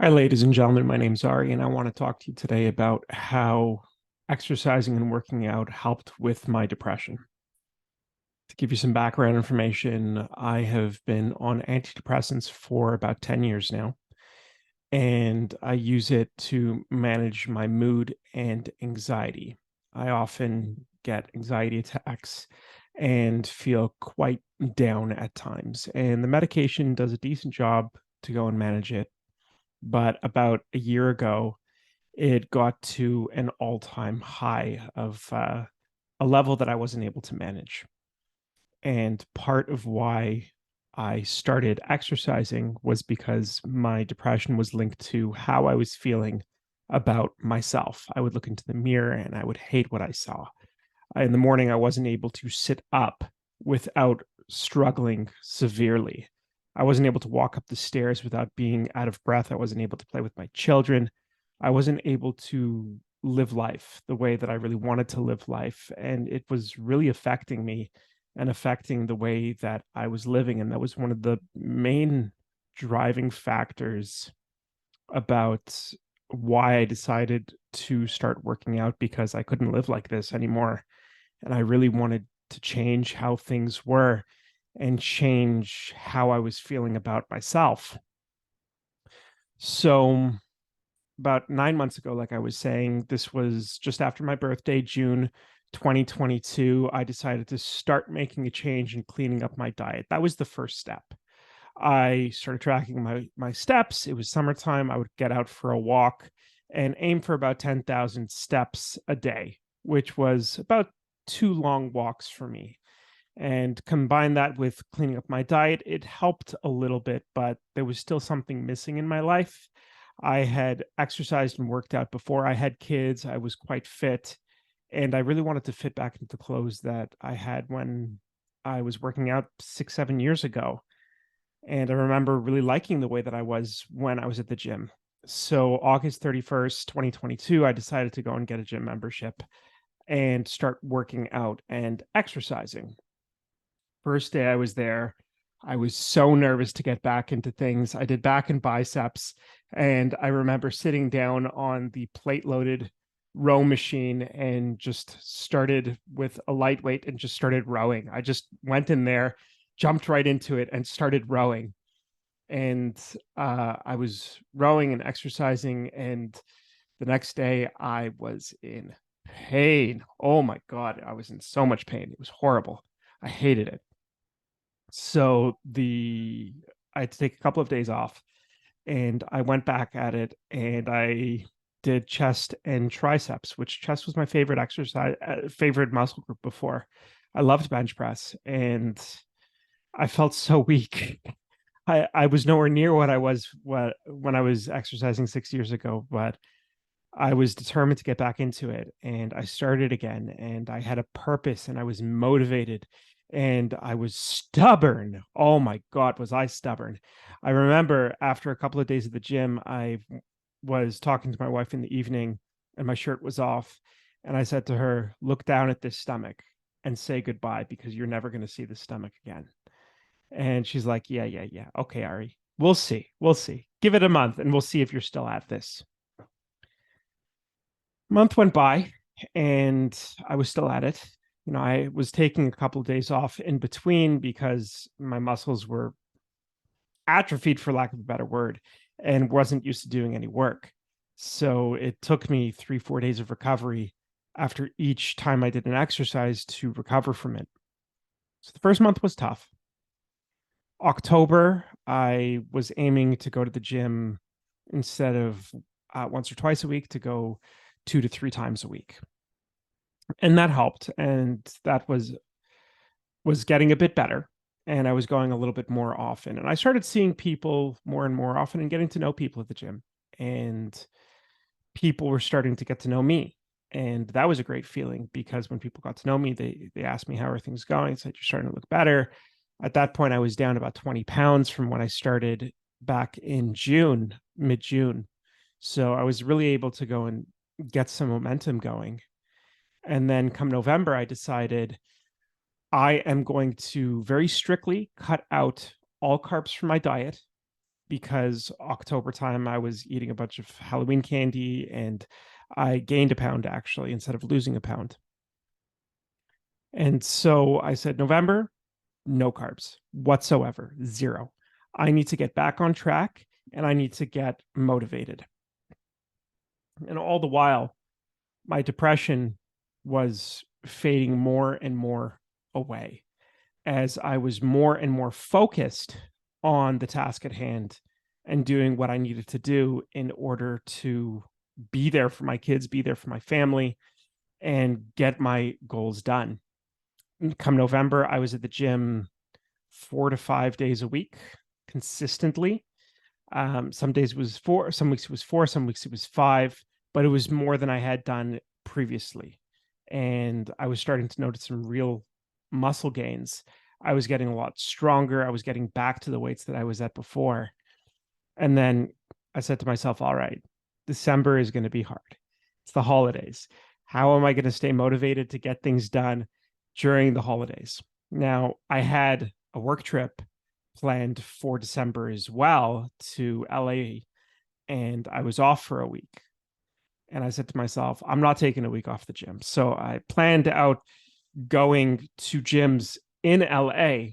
Hi, ladies and gentlemen. My name's Ari, and I want to talk to you today about how exercising and working out helped with my depression. To give you some background information, I have been on antidepressants for about 10 years now, and I use it to manage my mood and anxiety. I often get anxiety attacks and feel quite down at times, and the medication does a decent job to go and manage it. But about a year ago, it got to an all-time high of a level that I wasn't able to manage. And part of why I started exercising was because my depression was linked to how I was feeling about myself. I would look into the mirror and I would hate what I saw. In the morning, I wasn't able to sit up without struggling severely. I wasn't able to walk up the stairs without being out of breath. I wasn't able to play with my children. I wasn't able to live life the way that I really wanted to live life. And it was really affecting me and affecting the way that I was living. And that was one of the main driving factors about why I decided to start working out, because I couldn't live like this anymore. And I really wanted to change how things were and change how I was feeling about myself. So, about 9 months ago, like I was saying, this was just after my birthday, June 2022. I decided to start making a change and cleaning up my diet. That was the first step. I started tracking my steps. It was summertime. I would get out for a walk and aim for about 10,000 steps a day, which was about two long walks for me. And combine that with cleaning up my diet, it helped a little bit, but there was still something missing in my life. I had exercised and worked out before I had kids. I was quite fit, and I really wanted to fit back into the clothes that I had when I was working out 6, 7 years ago. And I remember really liking the way that I was when I was at the gym. So August 31st, 2022, I decided to go and get a gym membership and start working out and exercising. First day I was there, I was so nervous to get back into things. I did back and biceps, and I remember sitting down on the plate loaded row machine and just started with a lightweight and just started rowing. I just went in there, jumped right into it, and started rowing. And I was rowing and exercising. And the next day, I was in pain. Oh my God, I was in so much pain. It was horrible. I hated it. So I had to take a couple of days off, and I went back at it, and I did chest and triceps, which chest was my favorite exercise, favorite muscle group before. I loved bench press, and I felt so weak. I was nowhere near what I was when I was exercising 6 years ago, but I was determined to get back into it, and I started again, and I had a purpose, and I was motivated, and I was stubborn. Oh my God, was I stubborn. I remember after a couple of days at the gym, I was talking to my wife in the evening, and my shirt was off, and I said to her, "Look down at this stomach and say goodbye, because you're never going to see this stomach again." And she's like, "Yeah, yeah, yeah. Okay, Ari. We'll see. We'll see. Give it a month and we'll see if you're still at this." Month went by and I was still at it. I was taking a couple of days off in between because my muscles were atrophied, for lack of a better word, and wasn't used to doing any work. So it took me 3, 4 days of recovery after each time I did an exercise to recover from it. So the first month was tough. October, I was aiming to go to the gym instead of once or twice a week, to go 2 to 3 times a week. And that helped. And that was getting a bit better. And I was going a little bit more often. And I started seeing people more and more often and getting to know people at the gym. And people were starting to get to know me. And that was a great feeling, because when people got to know me, they asked me, "How are things going?" I said, "You're starting to look better." At that point, I was down about 20 pounds from when I started back in June, mid June. So I was really able to go and get some momentum going. And then come November, I decided I am going to very strictly cut out all carbs from my diet. because October time I was eating a bunch of Halloween candy and I gained a pound actually instead of losing a pound. And so I said, November, no carbs whatsoever, zero. I need to get back on track and I need to get motivated. And all the while, my depression was fading more and more away as I was more and more focused on the task at hand and doing what I needed to do in order to be there for my kids, be there for my family, and get my goals done. Come November, I was at the gym 4 to 5 days a week consistently. Some days it was four, some weeks it was four, some weeks it was five, but it was more than I had done previously. And I was starting to notice some real muscle gains. I was getting a lot stronger. I was getting back to the weights that I was at before. And then I said to myself, all right, December is going to be hard. It's the holidays. How am I going to stay motivated to get things done during the holidays? Now, I had a work trip planned for December as well to LA, and I was off for a week. And I said to myself, I'm not taking a week off the gym. So I planned out going to gyms in LA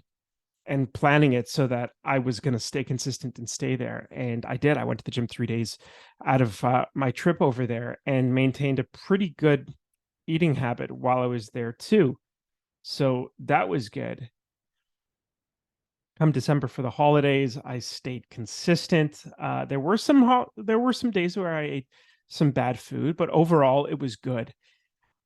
and planning it so that I was going to stay consistent and stay there. And I did. I went to the gym 3 days out of my trip over there and maintained a pretty good eating habit while I was there too. So that was good. Come December for the holidays, I stayed consistent. There were some days where I ate some bad food, but overall it was good.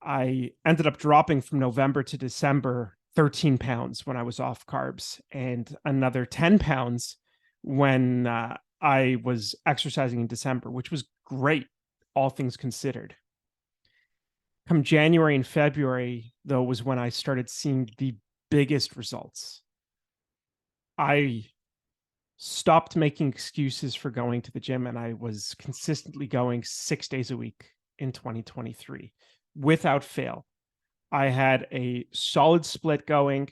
I ended up dropping from November to December 13 pounds when I was off carbs, and another 10 pounds when I was exercising in December, which was great, all things considered. Come January and February, though, was when I started seeing the biggest results. I stopped making excuses for going to the gym, and I was consistently going 6 days a week in 2023 without fail. I had a solid split going,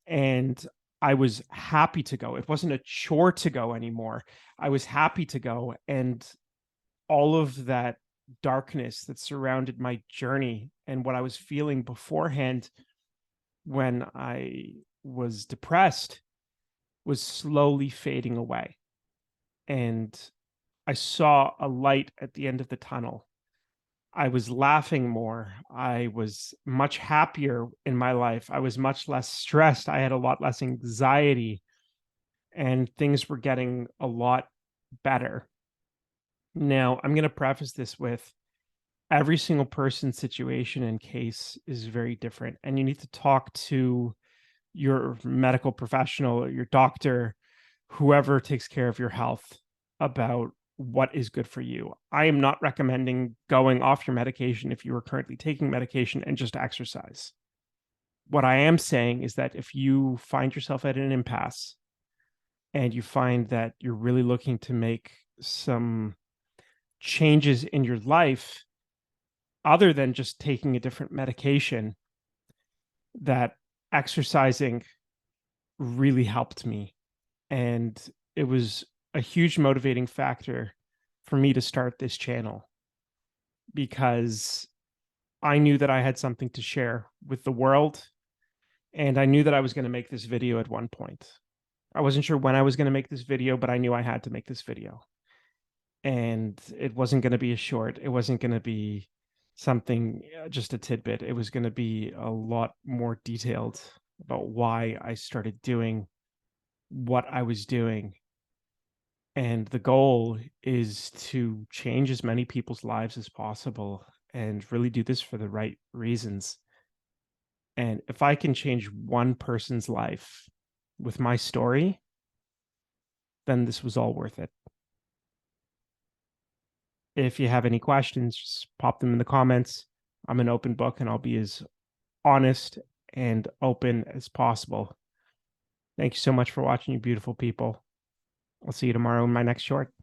and I was happy to go. It wasn't a chore to go anymore. I was happy to go. And all of that darkness that surrounded my journey and what I was feeling beforehand when I was depressed was slowly fading away. And I saw a light at the end of the tunnel. I was laughing more. I was much happier in my life. I was much less stressed. I had a lot less anxiety, and things were getting a lot better. Now, I'm going to preface this with every single person's situation and case is very different, and you need to talk to your medical professional, your doctor, whoever takes care of your health about what is good for you. I am not recommending going off your medication if you are currently taking medication and just exercise. What I am saying is that if you find yourself at an impasse and you find that you're really looking to make some changes in your life other than just taking a different medication, that exercising really helped me. And it was a huge motivating factor for me to start this channel because I knew that I had something to share with the world. And I knew that I was going to make this video at one point. I wasn't sure when I was going to make this video, but I knew I had to make this video. And it wasn't going to be a short. It wasn't going to be something, just a tidbit. It was going to be a lot more detailed about why I started doing what I was doing. And the goal is to change as many people's lives as possible and really do this for the right reasons. And if I can change one person's life with my story, then this was all worth it. If you have any questions, just pop them in the comments. I'm an open book and I'll be as honest and open as possible. Thank you so much for watching, you beautiful people. I'll see you tomorrow in my next short.